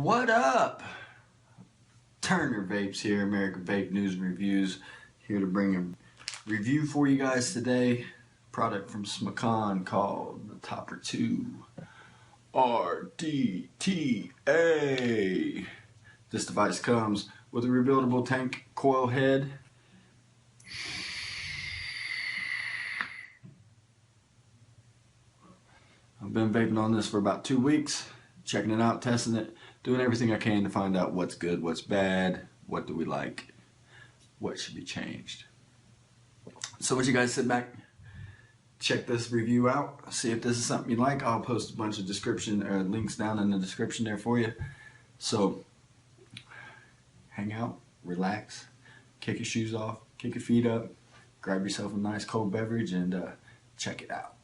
What up? Turner Vapes here, American Vape News and Reviews, here to bring a review for you guys today. Product from Smkon called the Topper 2 RDTA. This device comes with a rebuildable tank coil head, I've been vaping on this for about 2 weeks, checking it out, testing it, doing everything I can to find out what's good, what's bad, what do we like, what should be changed. So once you guys sit back, check this review out, see if this is something you like. I'll post a bunch of links down in the description there for you. So hang out, relax, kick your shoes off, kick your feet up, grab yourself a nice cold beverage and check it out.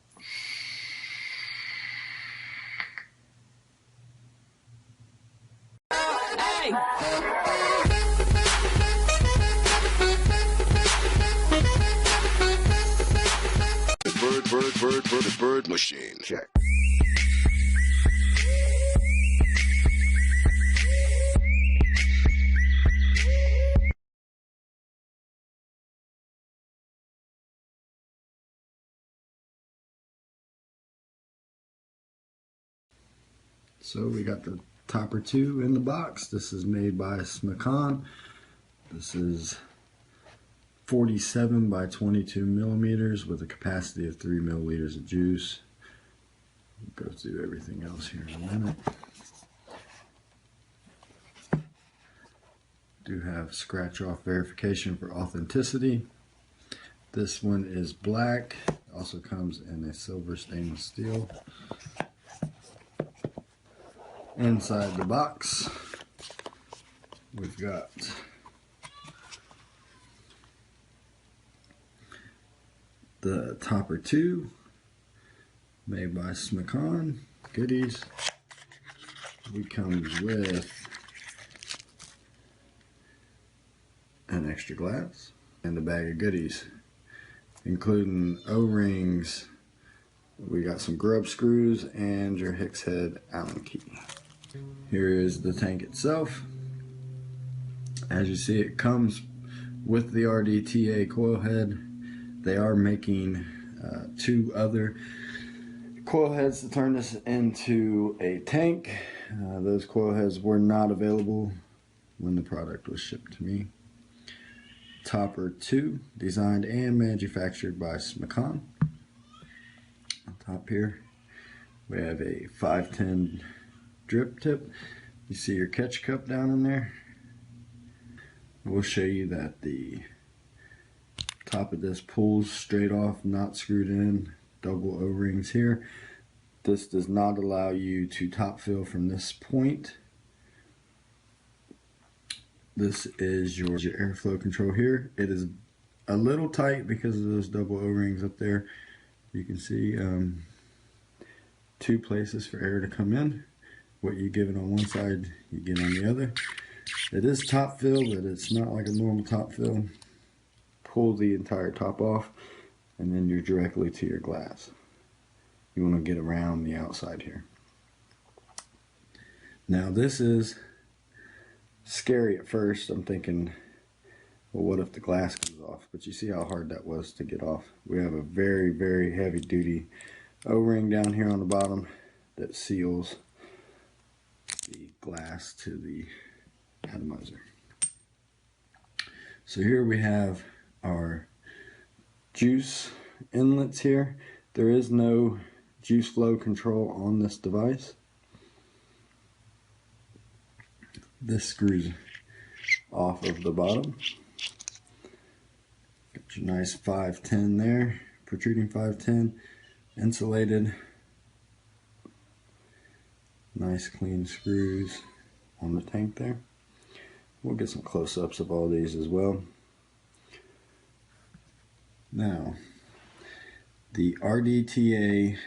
Bird machine. Check. So we got the Topper 2 in the box. This is made by Smkon. This is 47 by 22 millimeters with a capacity of 3 milliliters of juice. We'll go through everything else here in a minute. Do have scratch off verification for authenticity. This one is black. Also comes in a silver stainless steel. Inside the box, we've got the Topper 2 made by Smkon. Goodies. It comes with an extra glass and a bag of goodies, including O-rings. We got some grub screws and your Hicks head Allen key. Here is the tank itself. As you see, it comes with the RDTA coil head. They are making 2 other coil heads to turn this into a tank. Those coil heads were not available when the product was shipped to me. Topper 2, designed and manufactured by Smkon. On top here, we have a 510 drip tip. You see your catch cup down in there. We'll show you that the top of this pulls straight off, not screwed in. Double O-rings here. This does not allow you to top fill from this point. This is your airflow control here. It is a little tight because of those double O-rings up there. You can see 2 places for air to come in. What you give it on one side, you get on the other. It is top fill, but it's not like a normal top fill. Pull the entire top off, and then you're directly to your glass. You want to get around the outside here. Now this is scary at first. I'm thinking, well, what if the glass comes off? But you see how hard that was to get off. We have a very, very heavy duty O-ring down here on the bottom that seals the glass to the atomizer. So here we have our juice inlets here. There is no juice flow control on this device. This screws off of the bottom. Got your nice 510 there, protruding 510, insulated. Nice clean screws on the tank there. We'll get some close-ups of all these as well. Now, the RDTA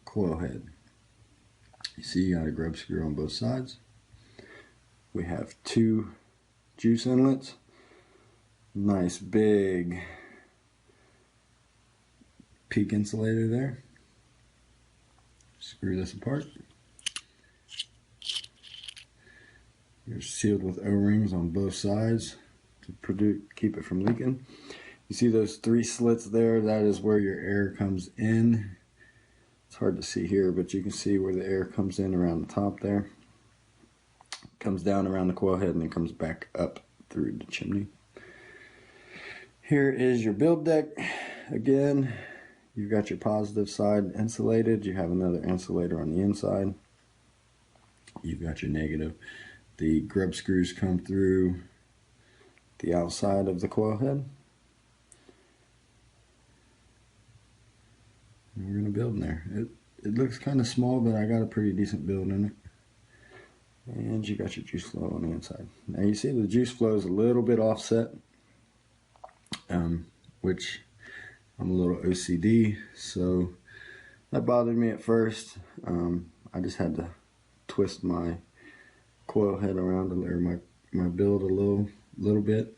coil head. You see you got a grub screw on both sides. We have 2 juice inlets. Nice big peak insulator there. Screw this apart. You're sealed with O-rings on both sides to keep it from leaking. You see those 3 slits there? That is where your air comes in. It's hard to see here, but you can see where the air comes in around the top there. Comes down around the coil head and then comes back up through the chimney. Here is your build deck. Again, you've got your positive side insulated. You have another insulator on the inside. You've got your negative. The grub screws come through the outside of the coil head. And we're going to build in there. It looks kind of small, but I got a pretty decent build in it. And you got your juice flow on the inside. Now you see the juice flow is a little bit offset, which I'm a little OCD, so that bothered me at first. I just had to twist my coil head around or my build a little bit.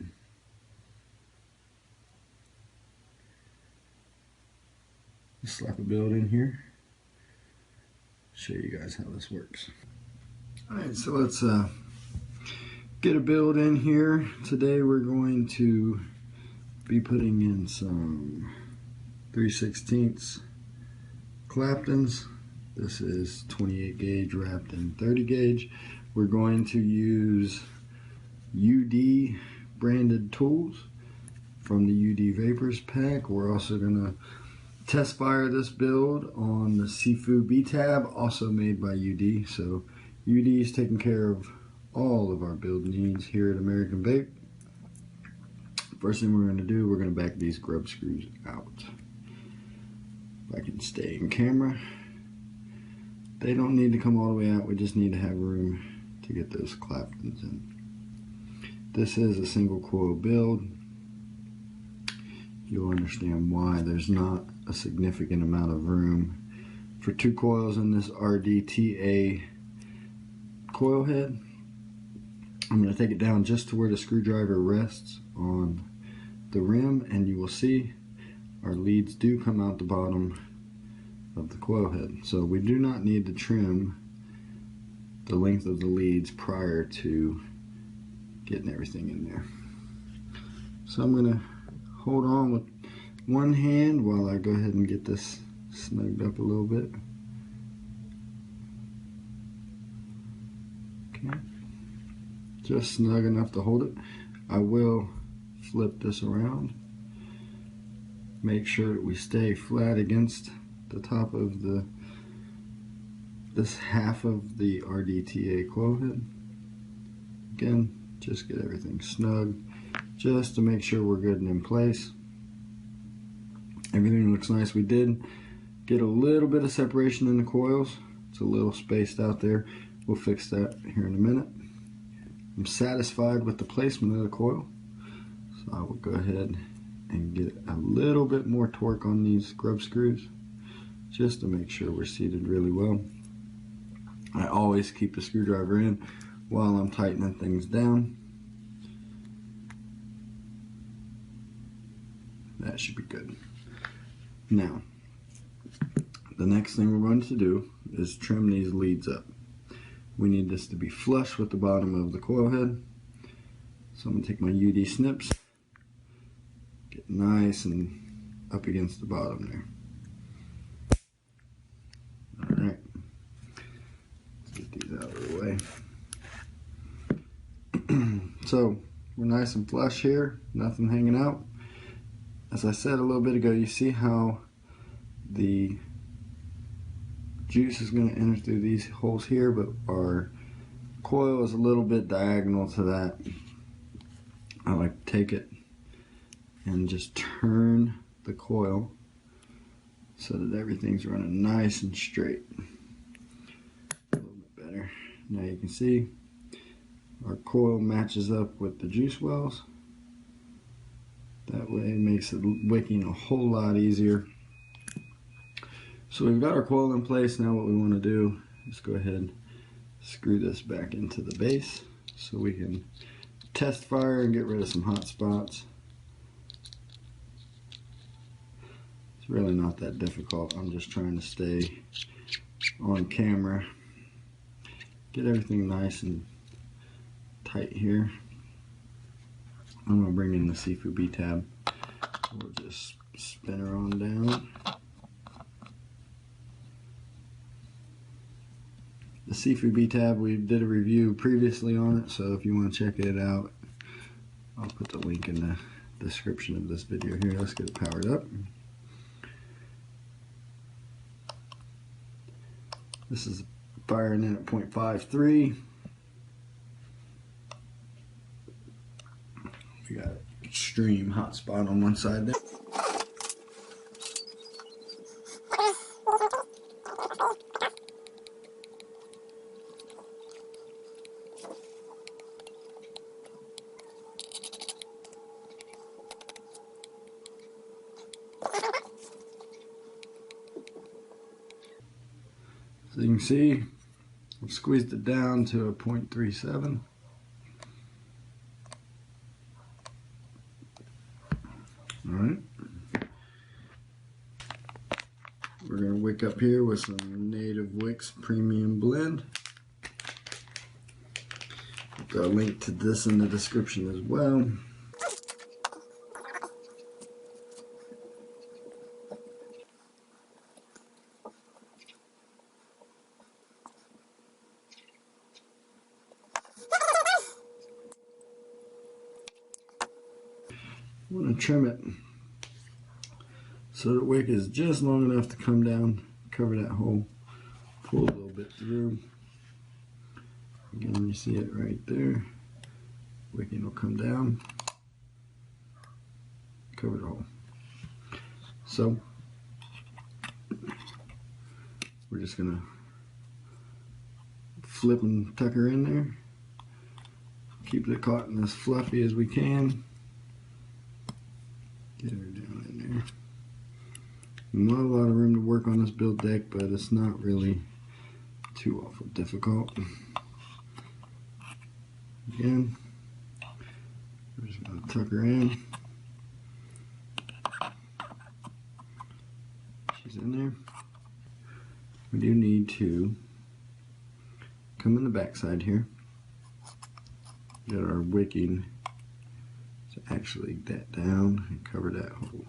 Just slap a build in here. Show you guys how this works. Alright, so let's get a build in here. Today we're going to be putting in some 3/16 Claptons. This is 28 gauge wrapped in 30 gauge. We're going to use UD branded tools from the UD Vapors pack. We're also going to test fire this build on the Sifu B-Tab, also made by UD. So UD is taking care of all of our build needs here at American Vape. First thing we're going to do, we're going to back these grub screws out. If I can stay in camera. They don't need to come all the way out, we just need to have room to get those Claptons in. This is a single coil build. You'll understand why there's not a significant amount of room for 2 coils in this RDTA coil head. I'm going to take it down just to where the screwdriver rests on the rim, and you will see our leads do come out the bottom of the coil head. So we do not need to trim the length of the leads prior to getting everything in there. So I'm going to hold on with one hand while I go ahead and get this snugged up a little bit. Okay, just snug enough to hold it. I will flip this around. Make sure that we stay flat against the top of this half of the RDTA coil head. Again, just get everything snug just to make sure we're good and in place. Everything looks nice. We did get a little bit of separation in the coils. It's a little spaced out there. We'll fix that here in a minute. I'm satisfied with the placement of the coil, so I will go ahead and get a little bit more torque on these grub screws just to make sure we're seated really well. I always keep the screwdriver in while I'm tightening things down. That should be good. Now, the next thing we're going to do is trim these leads up. We need this to be flush with the bottom of the coil head. So I'm going to take my UD snips, get nice and up against the bottom there. Alright, let's get these out of the way. So we're nice and flush here, nothing hanging out. As I said a little bit ago, you see how the juice is going to enter through these holes here, but our coil is a little bit diagonal to that. I like to take it and just turn the coil so that everything's running nice and straight. A little bit better. Now you can see our coil matches up with the juice wells. That way it makes it wicking a whole lot easier. So we've got our coil in place. Now what we want to do is go ahead and screw this back into the base so we can test fire and get rid of some hot spots. It's really not that difficult. I'm just trying to stay on camera, get everything nice and tight here. I'm going to bring in the Sifu B-Tab. We'll just spin her on down. The Sifu B-Tab, we did a review previously on it, so if you want to check it out, I'll put the link in the description of this video here. Let's get it powered up. This is firing in at 0.53. We got extreme hot spot on one side there. So you can see I've squeezed it down to a 0.37. Alright. We're going to wick up here with some Native Wicks Premium Blend. Got a link to this in the description as well. I'm going to trim it so the wick is just long enough to come down, cover that hole, pull a little bit through. Again, you see it right there. Wicking will come down, cover the hole. So we're just going to flip and tuck her in there. Keep the cotton as fluffy as we can. Get her down in there. Not a lot of room to work on this build deck, but it's not really too awful difficult. Again, we're just going to tuck her in. She's in there. We do need to come in the back side here. Get our wicking to actually that down and cover that hole.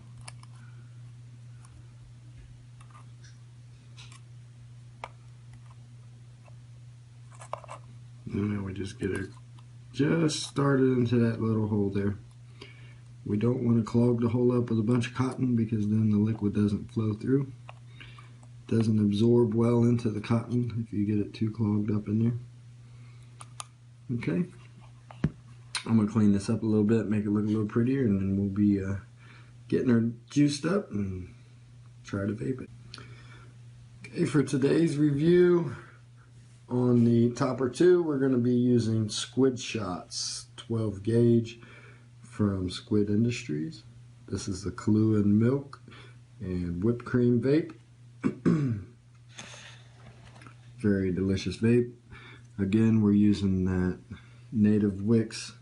And then we just get her just started into that little hole there. We don't want to clog the hole up with a bunch of cotton because then the liquid doesn't flow through. It doesn't absorb well into the cotton if you get it too clogged up in there. Okay. I'm going to clean this up a little bit, make it look a little prettier, and then we'll be getting her juiced up and try to vape it. Okay, for today's review on the Topper 2, we're going to be using Squid Shots 12 gauge from Squid Industries. This is the Kahlua and milk and whipped cream vape. Very delicious vape. Again, we're using that Native Wicks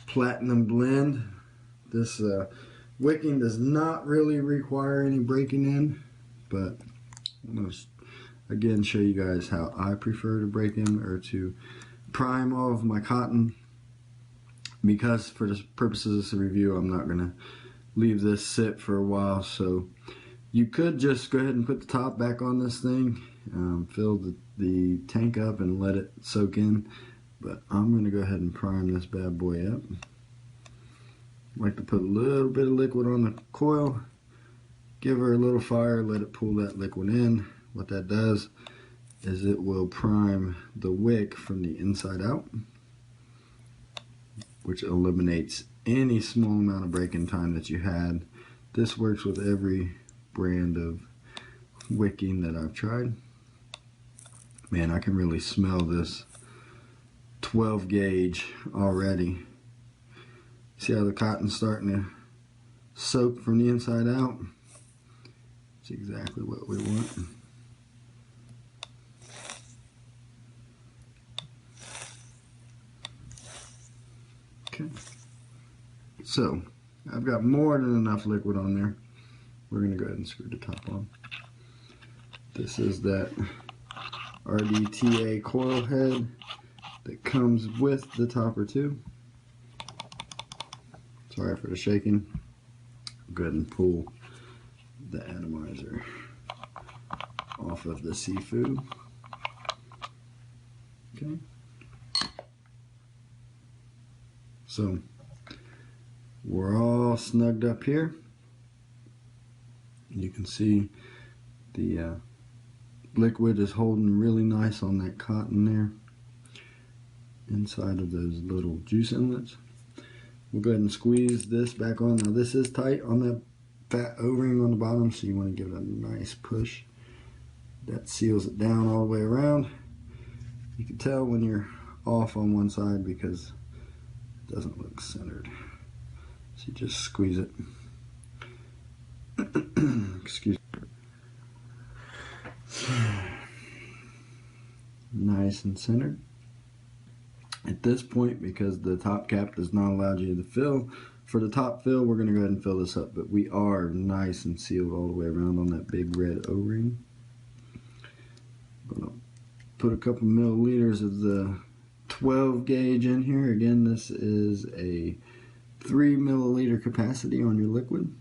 Platinum Blend. This wicking does not really require any breaking in, but I'm going to again show you guys how I prefer to break in or to prime all of my cotton, because for the purposes of this review I'm not going to leave this sit for a while. So you could just go ahead and put the top back on this thing, fill the tank up and let it soak in. But I'm going to go ahead and prime this bad boy up. I like to put a little bit of liquid on the coil, give her a little fire, let it pull that liquid in. What that does is it will prime the wick from the inside out, which eliminates any small amount of break-in time that you had. This works with every brand of wicking that I've tried. Man, I can really smell this 12 gauge already. See how the cotton's starting to soak from the inside out? It's exactly what we want. Okay. So, I've got more than enough liquid on there. We're going to go ahead and screw the top on. This is that RDTA coil head that comes with the topper too. Sorry for the shaking. Go ahead and pull the atomizer off of the Sifu. Okay. So we're all snugged up here. You can see the liquid is holding really nice on that cotton there inside of those little juice inlets. We'll go ahead and squeeze this back on. Now this is tight on that fat O-ring on the bottom, so you want to give it a nice push. That seals it down all the way around. You can tell when you're off on one side because it doesn't look centered. So you just squeeze it. Excuse me. Nice and centered. At this point, because the top cap does not allow you to fill, for the top fill, we're going to go ahead and fill this up. But we are nice and sealed all the way around on that big red O-ring. I'm going to put a couple milliliters of the 12 gauge in here. Again, this is a 3 milliliter capacity on your liquid.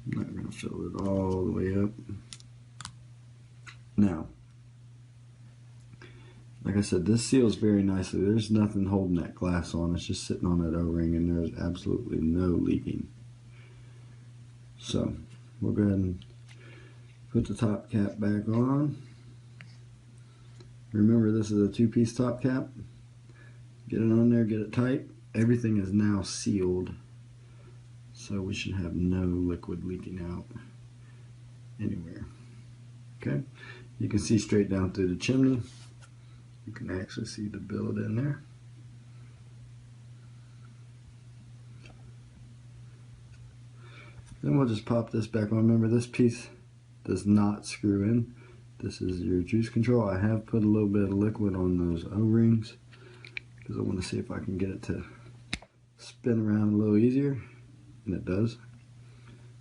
I'm not going to fill it all the way up. Now, like I said, this seals very nicely. There's nothing holding that glass on. It's just sitting on that O-ring, and there's absolutely no leaking. So we'll go ahead and put the top cap back on. Remember, this is a 2-piece top cap. Get it on there, get it tight. Everything is now sealed, so we should have no liquid leaking out anywhere. Okay, you can see straight down through the chimney. You can actually see the billet in there. Then we'll just pop this back on. Remember, this piece does not screw in. This is your juice control. I have put a little bit of liquid on those O-rings because I want to see if I can get it to spin around a little easier, and it does.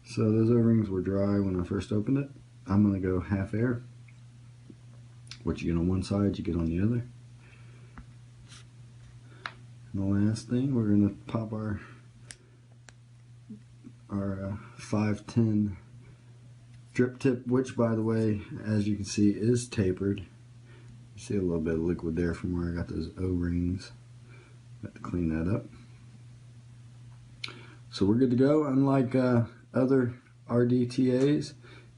So those O-rings were dry when I first opened it. I'm going to go half air. What you get on one side, you get on the other. And the last thing, we're going to pop our 510 drip tip, which, by the way, as you can see, is tapered. You see a little bit of liquid there from where I got those O-rings. Got to clean that up. So we're good to go. Unlike other RDTAs,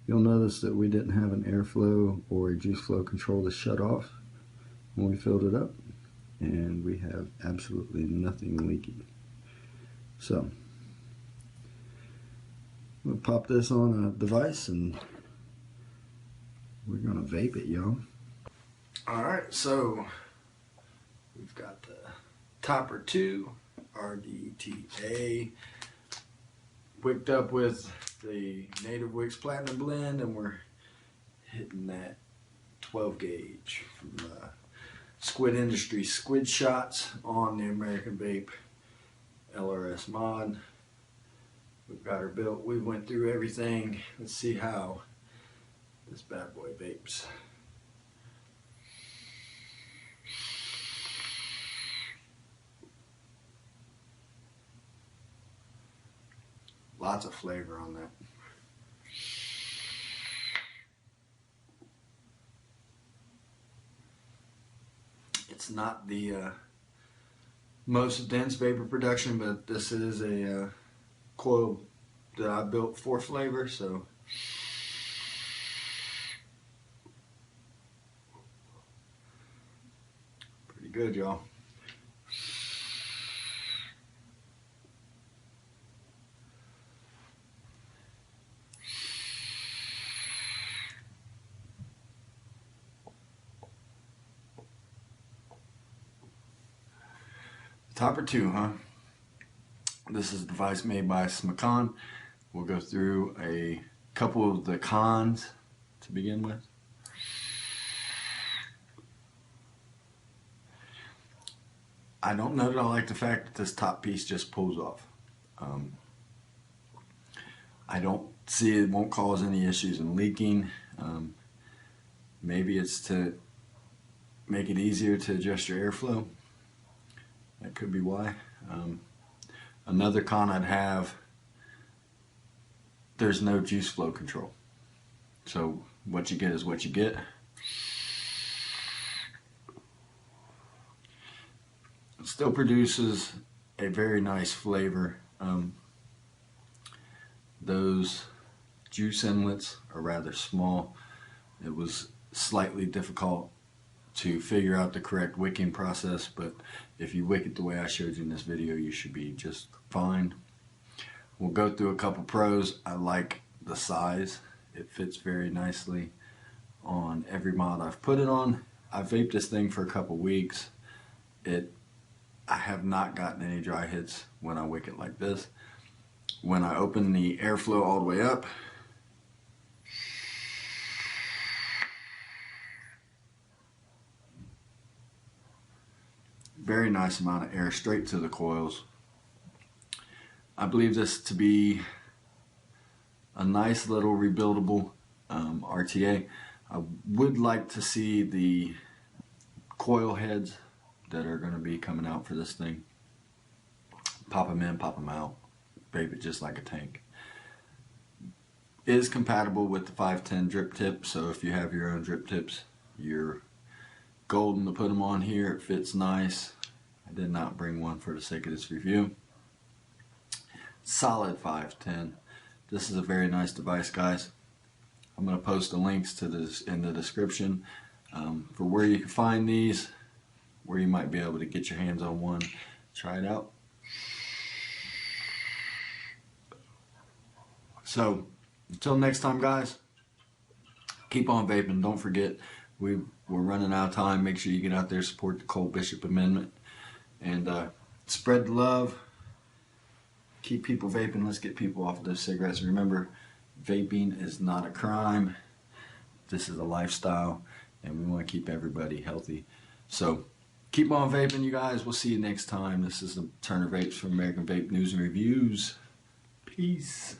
you'll notice that we didn't have an airflow or a juice flow control to shut off when we filled it up, and we have absolutely nothing leaking. So we'll pop this on a device and we're gonna vape it, y'all. Alright, so we've got the Topper 2 RDTA wicked up with the Native Wicks Platinum Blend, and we're hitting that 12 gauge from Squid Industries Squid shots on the American Vape LRS mod. We've got her built. We went through everything. Let's see how this bad boy vapes. Lots of flavor on that. It's not the most dense vapor production, but this is a coil that I built for flavor, so pretty good, y'all. Topper 2, huh? This is a device made by Smkon. We'll go through a couple of the cons to begin with. I don't know that I like the fact that this top piece just pulls off. I don't see it won't cause any issues in leaking. Maybe it's to make it easier to adjust your airflow. That could be why. Another con I'd have, there's no juice flow control. So what you get is what you get. It still produces a very nice flavor. Those juice inlets are rather small. It was slightly difficult to figure out the correct wicking process, but if you wick it the way I showed you in this video, you should be just fine. We'll go through a couple pros. I like the size. It fits very nicely on every mod I've put it on. I've vaped this thing for a couple weeks. I have not gotten any dry hits when I wick it like this. When I open the airflow all the way up, very nice amount of air straight to the coils. I believe this to be a nice little rebuildable RTA. I would like to see the coil heads that are going to be coming out for this thing. Pop them in, pop them out, vape it just like a tank. It is compatible with the 510 drip tip, so if you have your own drip tips, you're golden to put them on here. It fits nice. I did not bring one for the sake of this review. Solid 510. This is a very nice device, guys. I'm going to post the links to this in the description for where you can find these, where you might be able to get your hands on one. Try it out. So until next time, guys, keep on vaping. Don't forget, we're running out of time. Make sure you get out there, support the Cole Bishop Amendment, and spread the love. Keep people vaping. Let's get people off of those cigarettes. Remember, vaping is not a crime. This is a lifestyle, and we want to keep everybody healthy. So keep on vaping, you guys. We'll see you next time. This is the Turner Vapes from American Vape News and Reviews. Peace.